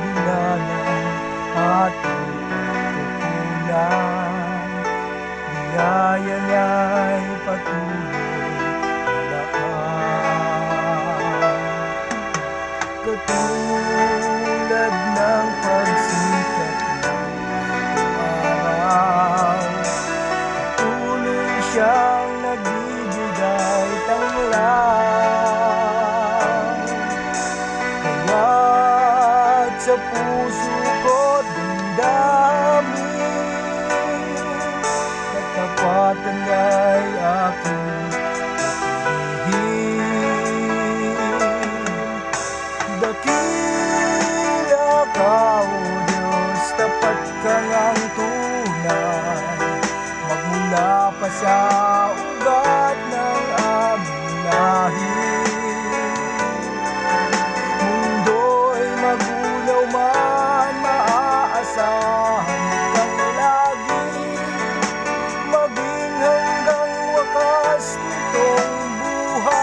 kabila ng ating pagkukulang. Biyaya niya'y patuloy na laan. Katulad ng pagsikat ng araw, patuloy siyang nagbibigay tanglaw. Kaya't sa puso ko damdamin, katapatan niya'y aking pagpilihin. Dakila ka, O Diyos, tapat ka ngang tunay, magmula pa sa ugat ng aming lahi. Mundo'y magunaw man, maaasahan kang lagi, maging hanggang wakas nitong buhay.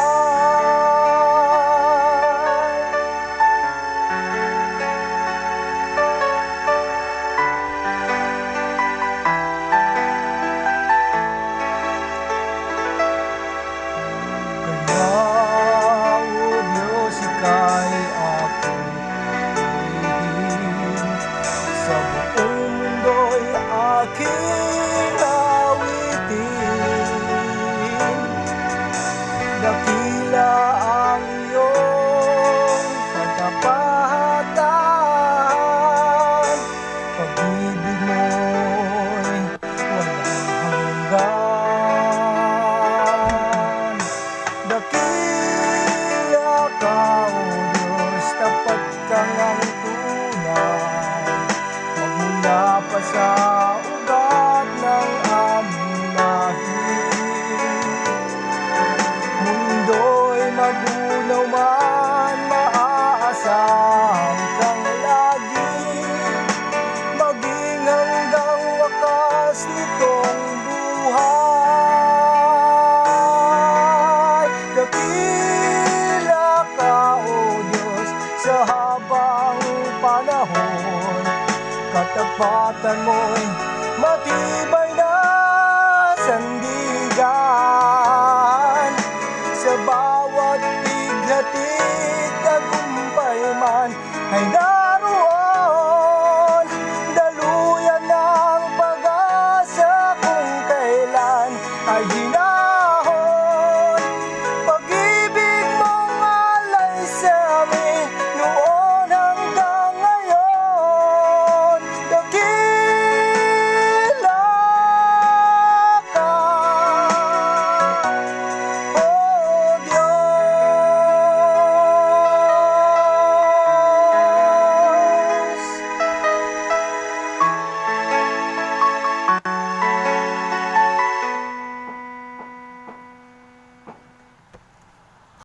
Aking awitin, dakila ang iyong katapatan, pag-ibig mo'y walang hanggan. Dakila ka, O Diyos, tapat ka ngang tunay, magmula pa sa ugat ng aming lahi. Mundo'y magunaw man, maaasahan kang lagi, maging hanggang wakas nitong buhay. Dakila ka, O Diyos, sa habang panahon, katapatan mo'y matibay.